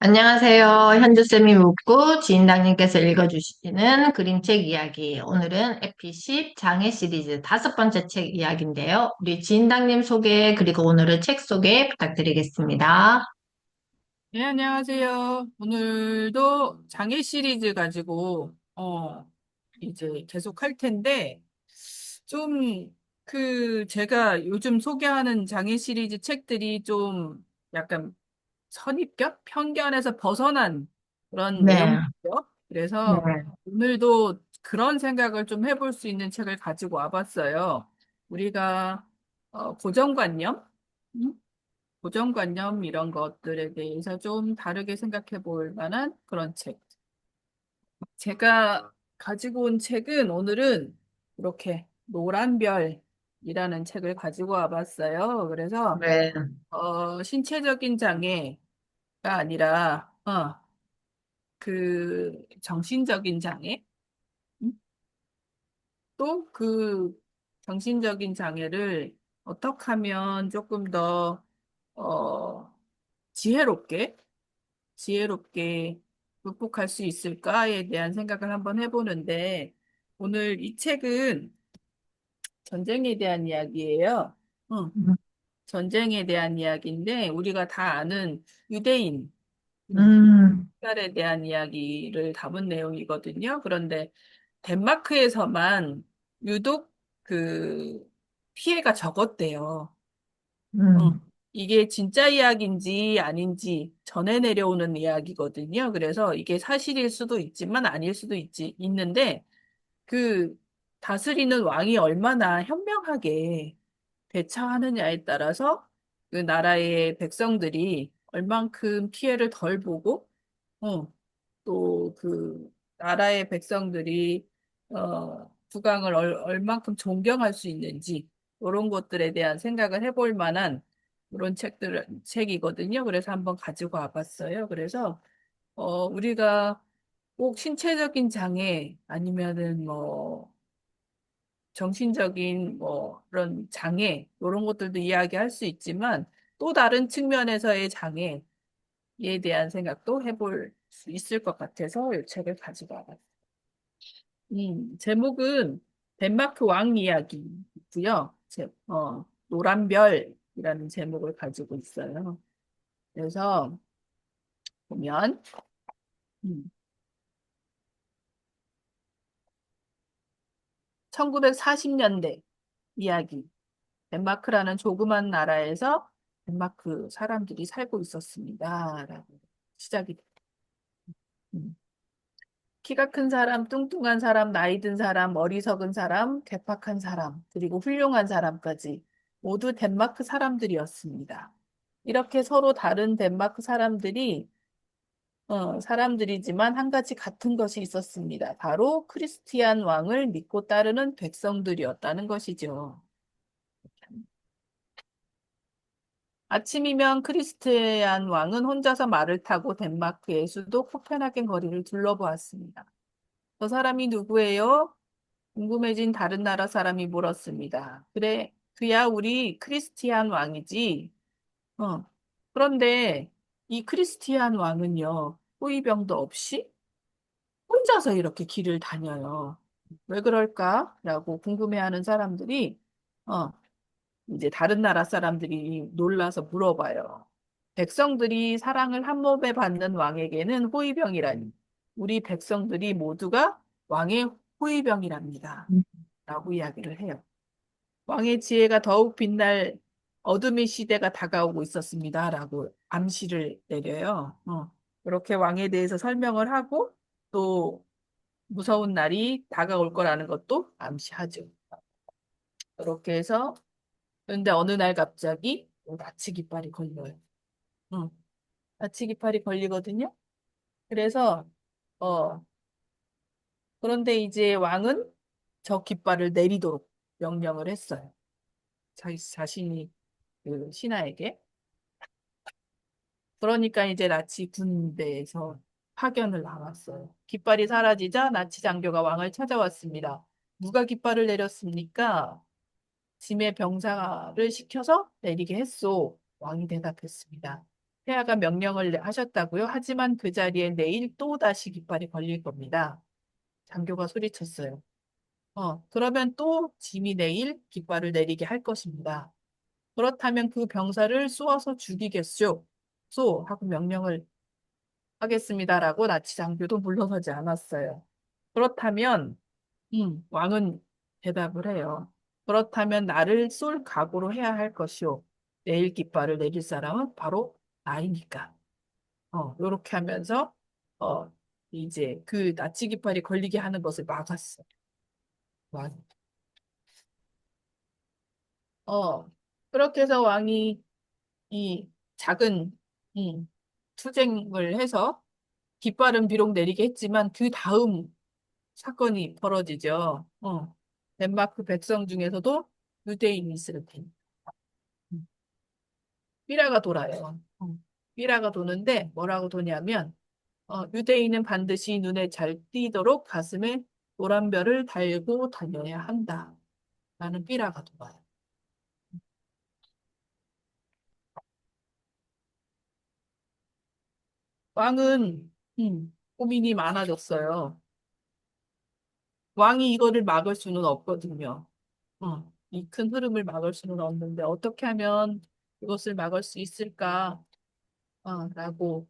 안녕하세요. 현주쌤이 묻고 지인당님께서 읽어주시는 그림책 이야기. 오늘은 에피10 장애 시리즈 5번째 책 이야기인데요. 우리 지인당님 소개, 그리고 오늘은 책 소개 부탁드리겠습니다. 네, 안녕하세요. 오늘도 장애 시리즈 가지고, 이제 계속 할 텐데, 좀, 제가 요즘 소개하는 장애 시리즈 책들이 좀 약간 선입견? 편견에서 벗어난 그런 네, 내용이죠. 그래서 네, 오늘도 그런 생각을 좀 해볼 수 있는 책을 가지고 와봤어요. 우리가, 고정관념? 고정관념 이런 것들에 대해서 좀 다르게 생각해 볼 만한 그런 책. 제가 가지고 온 책은 오늘은 이렇게 노란별이라는 책을 가지고 와봤어요. 그래서 네, 신체적인 장애가 아니라 정신적인 장애? 또 그 정신적인 장애를 어떻게 하면 조금 더 어, 지혜롭게 지혜롭게 극복할 수 있을까에 대한 생각을 한번 해보는데, 오늘 이 책은 전쟁에 대한 이야기예요. 응, 전쟁에 대한 이야기인데, 우리가 다 아는 유대인, 살에 대한 이야기를 담은 내용이거든요. 그런데 덴마크에서만 유독 그 피해가 적었대요. 어, 음, 이게 진짜 이야기인지 아닌지 전해 내려오는 이야기거든요. 그래서 이게 사실일 수도 있지만 아닐 수도 있는데, 그 다스리는 왕이 얼마나 현명하게 대처하느냐에 따라서 그 나라의 백성들이 얼만큼 피해를 덜 보고, 또 그 나라의 백성들이 국왕을 얼만큼 존경할 수 있는지 이런 것들에 대한 생각을 해볼 만한 그런 책이거든요. 그래서 한번 가지고 와봤어요. 그래서 우리가 꼭 신체적인 장애 아니면은 뭐 정신적인 뭐 그런 장애 이런 것들도 이야기할 수 있지만, 또 다른 측면에서의 장애에 대한 생각도 해볼 수 있을 것 같아서 이 책을 가지고 와봤어요. 제목은 덴마크 왕 이야기고요. 노란별이라는 제목을 가지고 있어요. 그래서 보면, 음, 1940년대 이야기. 덴마크라는 조그만 나라에서 덴마크 사람들이 살고 있었습니다. 라고 시작이 돼요. 음. 키가 큰 사람, 뚱뚱한 사람, 나이 든 사람, 어리석은 사람, 괴팍한 사람, 그리고 훌륭한 사람까지 모두 덴마크 사람들이었습니다. 이렇게 서로 다른 덴마크 사람들이지만 한 가지 같은 것이 있었습니다. 바로 크리스티안 왕을 믿고 따르는 백성들이었다는 것이죠. 아침이면 크리스티안 왕은 혼자서 말을 타고 덴마크의 수도 코펜하겐 거리를 둘러보았습니다. 저 사람이 누구예요? 궁금해진 다른 나라 사람이 물었습니다. 그래, 그야 우리 크리스티안 왕이지. 어. 그런데 이 크리스티안 왕은요, 호위병도 없이 혼자서 이렇게 길을 다녀요. 왜 그럴까? 라고 궁금해하는 사람들이, 어, 이제 다른 나라 사람들이 놀라서 물어봐요. 백성들이 사랑을 한 몸에 받는 왕에게는 호위병이라니. 우리 백성들이 모두가 왕의 호위병이랍니다. 라고 이야기를 해요. 왕의 지혜가 더욱 빛날 어둠의 시대가 다가오고 있었습니다. 라고 암시를 내려요. 그렇게 왕에 대해서 설명을 하고 또 무서운 날이 다가올 거라는 것도 암시하죠. 그렇게 해서 그런데 어느 날 갑자기 나치 깃발이 걸려요. 응. 나치 깃발이 걸리거든요. 그래서 어 그런데 이제 왕은 저 깃발을 내리도록 명령을 했어요. 자기 자신이 그 신하에게. 그러니까 이제 나치 군대에서 파견을 나왔어요. 깃발이 사라지자 나치 장교가 왕을 찾아왔습니다. 누가 깃발을 내렸습니까? 짐의 병사를 시켜서 내리게 했소. 왕이 대답했습니다. 폐하가 명령을 하셨다고요? 하지만 그 자리에 내일 또 다시 깃발이 걸릴 겁니다. 장교가 소리쳤어요. 그러면 또 짐이 내일 깃발을 내리게 할 것입니다. 그렇다면 그 병사를 쏘아서 죽이겠쇼. 쏘! 하고 명령을 하겠습니다라고 나치 장교도 물러서지 않았어요. 그렇다면, 왕은 대답을 해요. 그렇다면 나를 쏠 각오로 해야 할 것이오. 내일 깃발을 내릴 사람은 바로 나이니까. 요렇게 하면서, 어, 이제 그 나치 깃발이 걸리게 하는 것을 막았어. 왕. 그렇게 해서 왕이 이 작은, 음, 투쟁을 해서 깃발은 비록 내리게 했지만 그 다음 사건이 벌어지죠. 덴마크 백성 중에서도 유대인이 있을 테니. 삐라가 돌아요. 삐라가 도는데 뭐라고 도냐면 유대인은 반드시 눈에 잘 띄도록 가슴에 노란 별을 달고 다녀야 한다. 라는 삐라가 돌아요. 왕은 고민이 많아졌어요. 왕이 이거를 막을 수는 없거든요. 이 큰 흐름을 막을 수는 없는데 어떻게 하면 이것을 막을 수 있을까? 라고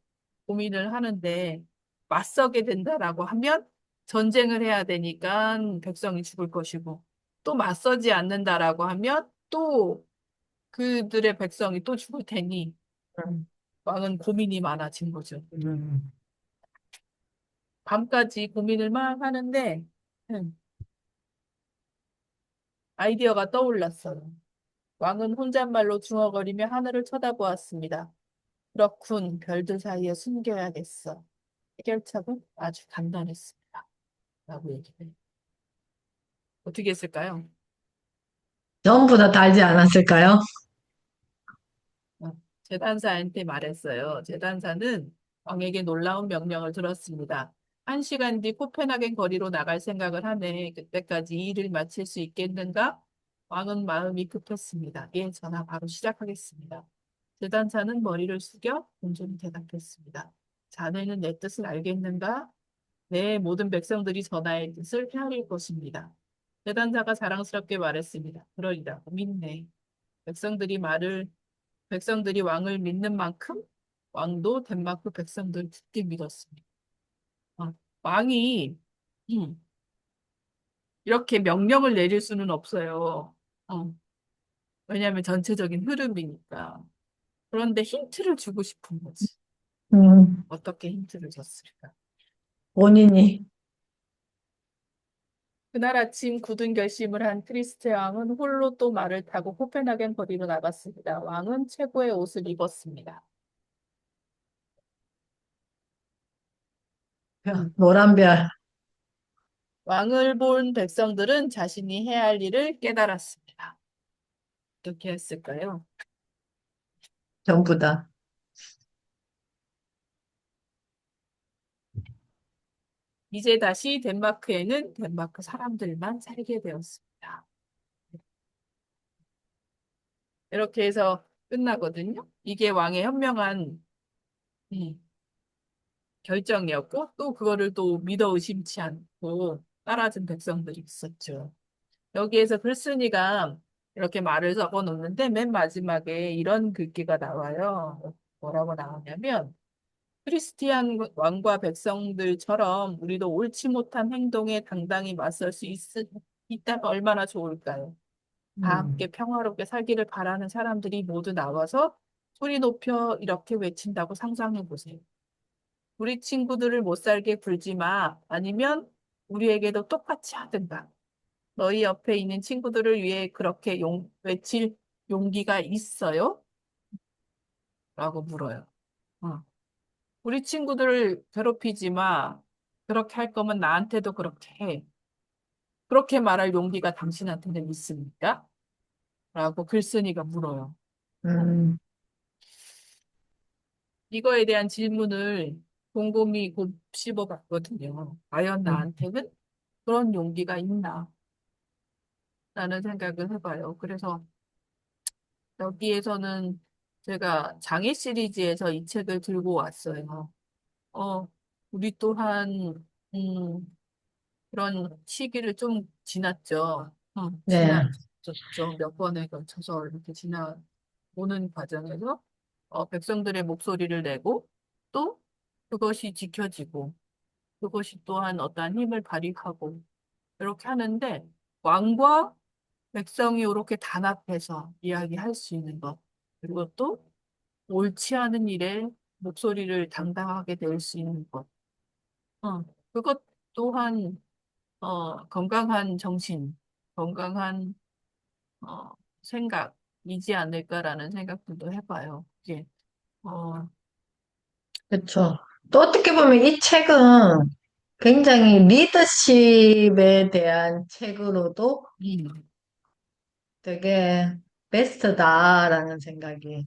고민을 하는데 맞서게 된다라고 하면 전쟁을 해야 되니까 백성이 죽을 것이고 또 맞서지 않는다라고 하면 또 그들의 백성이 또 죽을 테니 음, 왕은 고민이 많아진 거죠. 음. 밤까지 고민을 막 하는데 음, 아이디어가 떠올랐어요. 왕은 혼잣말로 중얼거리며 하늘을 쳐다보았습니다. 그렇군, 별들 사이에 숨겨야겠어. 해결책은 아주 간단했습니다. 라고 얘기해. 어떻게 했을까요? 전부 다 달지 않았을까요? 재단사한테 말했어요. 재단사는 왕에게 놀라운 명령을 들었습니다. 1시간 뒤 코펜하겐 거리로 나갈 생각을 하네. 그때까지 이 일을 마칠 수 있겠는가? 왕은 마음이 급했습니다. 예, 전하 바로 시작하겠습니다. 재단사는 머리를 숙여 온전히 대답했습니다. 자네는 내 뜻을 알겠는가? 네, 모든 백성들이 전하의 뜻을 헤아릴 것입니다. 재단사가 자랑스럽게 말했습니다. 그러리라, 믿네. 백성들이 말을 백성들이 왕을 믿는 만큼 왕도 덴마크 백성들을 굳게 믿었습니다. 아, 왕이 음, 이렇게 명령을 내릴 수는 없어요. 어, 왜냐하면 전체적인 흐름이니까. 그런데 힌트를 주고 싶은 거지. 음, 어떻게 힌트를 줬을까? 본인이. 그날 아침 굳은 결심을 한 크리스테 왕은 홀로 또 말을 타고 코펜하겐 거리로 나갔습니다. 왕은 최고의 옷을 입었습니다. 음, 노란 별, 왕을 본 백성들은 자신이 해야 할 일을 깨달았습니다. 어떻게 했을까요? 전부 다. 이제 다시 덴마크에는 덴마크 사람들만 살게 되었습니다. 이렇게 해서 끝나거든요. 이게 왕의 현명한 음, 결정이었고, 또 그거를 또 믿어 의심치 않고 따라준 백성들이 있었죠. 여기에서 글쓴이가 이렇게 말을 적어 놓는데 맨 마지막에 이런 글귀가 나와요. 뭐라고 나오냐면, 크리스티안 왕과 백성들처럼 우리도 옳지 못한 행동에 당당히 맞설 수 있다면 얼마나 좋을까요? 다 함께 음, 평화롭게 살기를 바라는 사람들이 모두 나와서 소리 높여 이렇게 외친다고 상상해 보세요. 우리 친구들을 못 살게 굴지 마. 아니면 우리에게도 똑같이 하든가. 너희 옆에 있는 친구들을 위해 그렇게 외칠 용기가 있어요? 라고 물어요. 어. 우리 친구들을 괴롭히지 마. 그렇게 할 거면 나한테도 그렇게 해. 그렇게 말할 용기가 당신한테는 있습니까? 라고 글쓴이가 물어요. 음, 이거에 대한 질문을 곰곰이 곱씹어 봤거든요. 과연 음. 나한테는 그런 용기가 있나? 라는 생각을 해봐요. 그래서 여기에서는 제가 장애 시리즈에서 이 책을 들고 왔어요. 어, 우리 또한, 그런 시기를 좀 지났죠. 네, 지났었죠. 몇 번에 걸쳐서 이렇게 지나오는 과정에서 백성들의 목소리를 내고 또 그것이 지켜지고 그것이 또한 어떠한 힘을 발휘하고 이렇게 하는데 왕과 백성이 이렇게 단합해서 이야기할 수 있는 것 그리고 또 옳지 않은 일에 목소리를 당당하게 낼 수 있는 것 그것 또한 건강한 정신, 건강한 어, 생각이지 않을까라는 생각들도 해봐요. 이게 어, 그렇죠. 또 어떻게 보면 이 책은 굉장히 리더십에 대한 책으로도 음, 되게 베스트다라는 생각이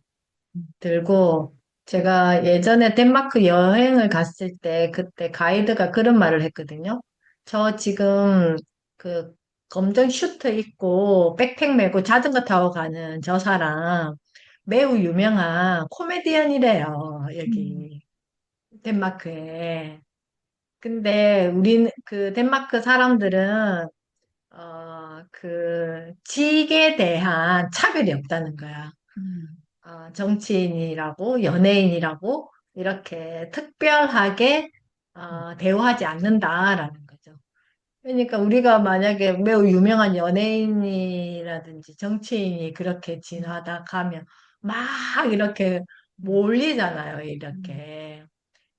들고, 제가 예전에 덴마크 여행을 갔을 때 그때 가이드가 그런 말을 했거든요. 저 지금 그 검정 슈트 입고 백팩 메고 자전거 타고 가는 저 사람 매우 유명한 코미디언이래요, 음, 여기 덴마크에. 근데 우린 그 덴마크 사람들은 그 직에 대한 차별이 없다는 거야. 음, 정치인이라고 연예인이라고 이렇게 특별하게 대우하지 않는다라는 거죠. 그러니까 우리가 만약에 매우 유명한 연예인이라든지 정치인이 그렇게 지나다 가면 막 이렇게 몰리잖아요, 음, 이렇게.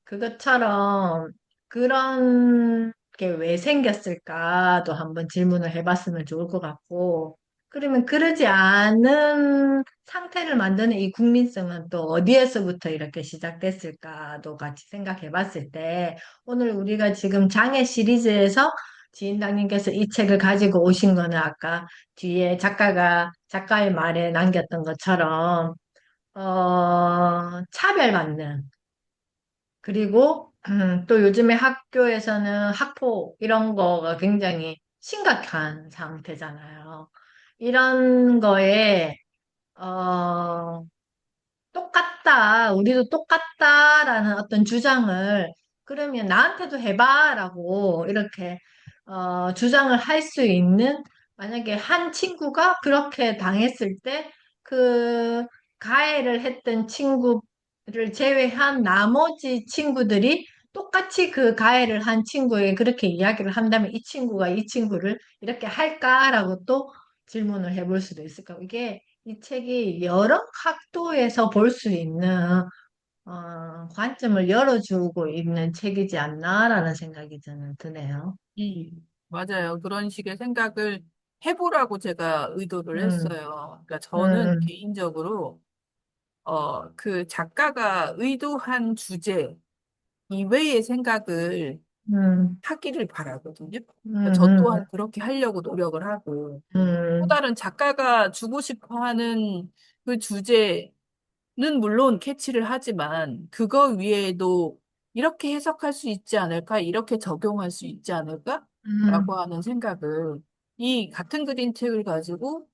그것처럼 그런 게 왜 생겼을까도 한번 질문을 해봤으면 좋을 것 같고, 그러면 그러지 않은 상태를 만드는 이 국민성은 또 어디에서부터 이렇게 시작됐을까도 같이 생각해 봤을 때, 오늘 우리가 지금 장애 시리즈에서 지인당님께서 이 책을 가지고 오신 거는 아까 뒤에 작가의 말에 남겼던 것처럼, 차별받는, 그리고 또 요즘에 학교에서는 학폭 이런 거가 굉장히 심각한 상태잖아요. 이런 거에 어, 똑같다, 우리도 똑같다라는 어떤 주장을 그러면 나한테도 해봐라고 이렇게 주장을 할 수 있는 만약에 한 친구가 그렇게 당했을 때 그 가해를 했던 친구를 제외한 나머지 친구들이 똑같이 그 가해를 한 친구에게 그렇게 이야기를 한다면 이 친구가 이 친구를 이렇게 할까라고 또 질문을 해볼 수도 있을까? 이게 이 책이 여러 각도에서 볼 수 있는 관점을 열어주고 있는 책이지 않나라는 생각이 저는 드네요. 맞아요. 그런 식의 생각을 해보라고 제가 의도를 음, 했어요. 그러니까 저는 음, 개인적으로 그 작가가 의도한 주제 이외의 생각을 음, 하기를 바라거든요. 음, 그러니까 저 음, 또한 그렇게 하려고 노력을 하고, 또 음, 다른 작가가 주고 싶어 하는 그 주제는 물론 캐치를 하지만, 그거 위에도 이렇게 해석할 수 있지 않을까? 이렇게 적용할 수 있지 않을까? 라고 음, 하는 생각을 이 같은 그림책을 가지고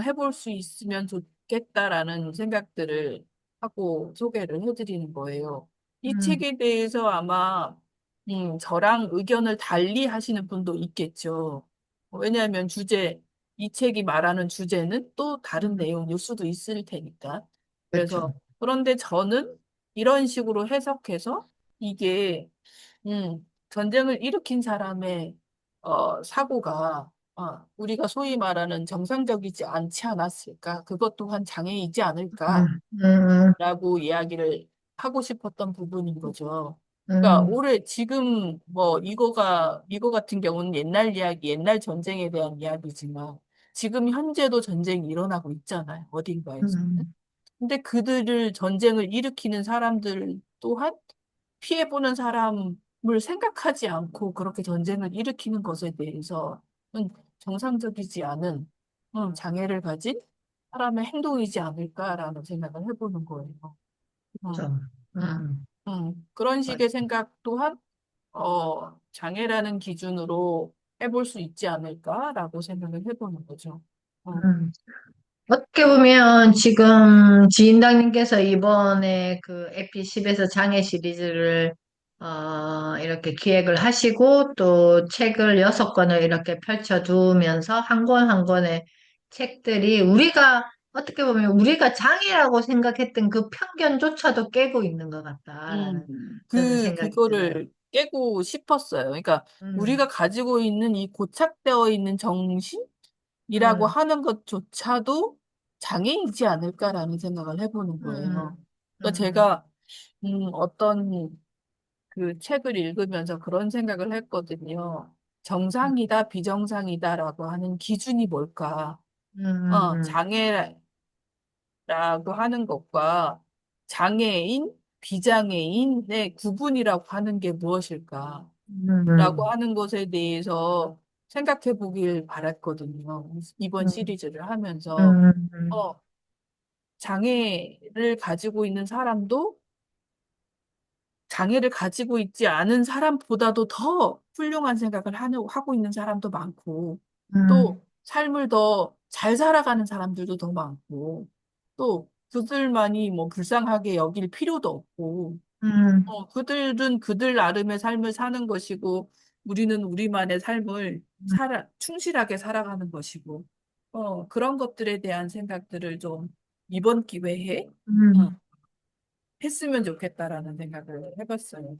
해볼 수 있으면 좋겠다라는 생각들을 하고 소개를 해드리는 거예요. 이 음, 책에 대해서 아마 저랑 의견을 달리 하시는 분도 있겠죠. 왜냐하면 이 책이 말하는 주제는 또 다른 음, 내용일 수도 있을 테니까. 그렇죠. 그래서 그런데 저는 이런 식으로 해석해서 이게 전쟁을 일으킨 사람의 사고가 우리가 소위 말하는 정상적이지 않지 않았을까? 그것 또한 장애이지 음, 않을까라고 음, 이야기를 하고 싶었던 부분인 거죠. 그러니까 음, 올해 지금 뭐 이거 같은 경우는 옛날 이야기, 옛날 전쟁에 대한 이야기지만 지금 현재도 전쟁이 일어나고 있잖아요. 어딘가에서는. 음, 근데 그들을 전쟁을 일으키는 사람들 또한 피해보는 사람을 생각하지 않고 그렇게 전쟁을 일으키는 것에 대해서는 정상적이지 않은 장애를 가진 사람의 행동이지 않을까라는 생각을 해보는 거예요. 음, 그렇죠. 음, 그런 맞- 식의 생각 또한 장애라는 기준으로 해볼 수 있지 않을까라고 생각을 해보는 거죠. 어, 음. 어떻게 보면 지금 지인당님께서 이번에 그 에피10에서 장애 시리즈를 이렇게 기획을 하시고 또 책을 6권을 이렇게 펼쳐두면서 한 권 한 권의 책들이 우리가 어떻게 보면 우리가 장애라고 생각했던 그 편견조차도 깨고 있는 것 같다라는 저는 생각이 들어요. 그거를 깨고 싶었어요. 그러니까 음, 우리가 가지고 있는 이 고착되어 있는 정신이라고 음, 하는 것조차도 장애이지 않을까라는 생각을 해보는 거예요. 음, 그러니까 음, 제가 어떤 그 책을 읽으면서 그런 생각을 했거든요. 정상이다, 비정상이다라고 하는 기준이 뭘까? 음, 장애라고 하는 것과 장애인, 비장애인의 구분이라고 하는 게 무엇일까? 음, 라고 음, 하는 것에 대해서 생각해 보길 바랐거든요. 이번 음, 시리즈를 하면서. 음, 어, 장애를 가지고 있는 사람도 장애를 가지고 있지 않은 사람보다도 더 훌륭한 생각을 하고 있는 사람도 많고, 음, 또 삶을 더 잘 살아가는 사람들도 더 많고, 또 그들만이 뭐 불쌍하게 여길 필요도 없고, 음. 그들은 그들 나름의 삶을 사는 것이고, 우리는 우리만의 삶을 충실하게 살아가는 것이고, 그런 것들에 대한 생각들을 좀 이번 기회에, 어, 음. 했으면 좋겠다라는 생각을 해봤어요.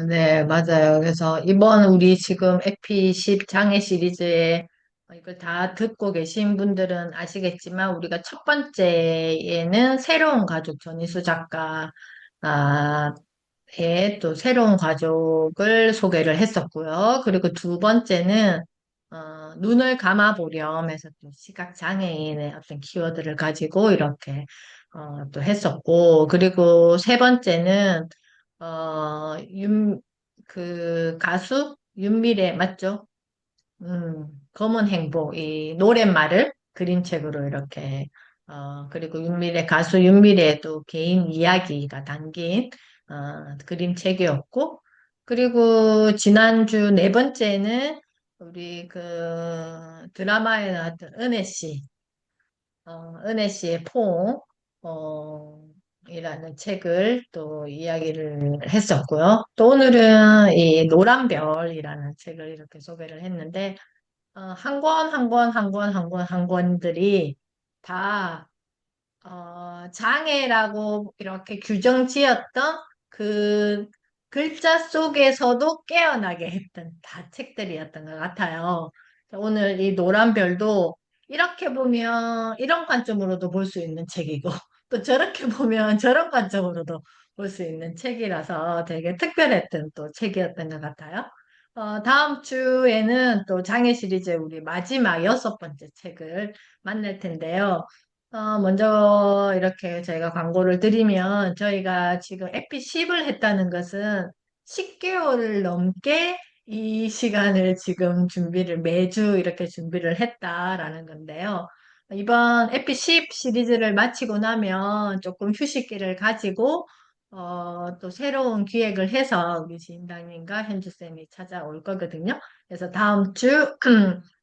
네, 맞아요. 그래서 이번 우리 지금 에피10 장애 시리즈에 이걸 다 듣고 계신 분들은 아시겠지만 우리가 첫 번째에는 새로운 가족 전희수 작가 또 새로운 가족을 소개를 했었고요. 그리고 두 번째는 눈을 감아보렴 해서 또 시각장애인의 어떤 키워드를 가지고 이렇게 또 했었고, 그리고 세 번째는 어, 윤, 그 가수 윤미래 맞죠? 검은 행복, 이 노랫말을 그림책으로 이렇게, 그리고 가수 윤미래도 개인 이야기가 담긴, 그림책이었고, 그리고 지난주 네 번째는 우리 그 드라마에 나왔던 은혜 씨의 이라는 책을 또 이야기를 했었고요. 또 오늘은 이 노란별이라는 책을 이렇게 소개를 했는데, 한 권, 한 권, 한 권, 한 권, 한 권들이 다, 장애라고 이렇게 규정 지었던 그 글자 속에서도 깨어나게 했던 다 책들이었던 것 같아요. 오늘 이 노란 별도 이렇게 보면 이런 관점으로도 볼 수 있는 책이고, 또 저렇게 보면 저런 관점으로도 볼 수 있는 책이라서 되게 특별했던 또 책이었던 것 같아요. 다음 주에는 또 장애 시리즈 우리 마지막 6번째 책을 만날 텐데요. 먼저 이렇게 저희가 광고를 드리면 저희가 지금 에피10을 했다는 것은 10개월을 넘게 이 시간을 지금 매주 이렇게 준비를 했다라는 건데요. 이번 에피10 시리즈를 마치고 나면 조금 휴식기를 가지고 또 새로운 기획을 해서 우리 지인당님과 현주쌤이 찾아올 거거든요. 그래서 다음 주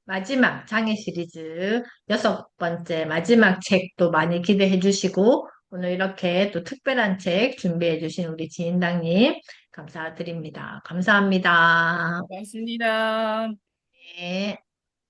마지막 장애 시리즈 6번째 마지막 책도 많이 기대해 주시고 오늘 이렇게 또 특별한 책 준비해 주신 우리 지인당님 감사드립니다. 감사합니다. 고맙습니다. 네.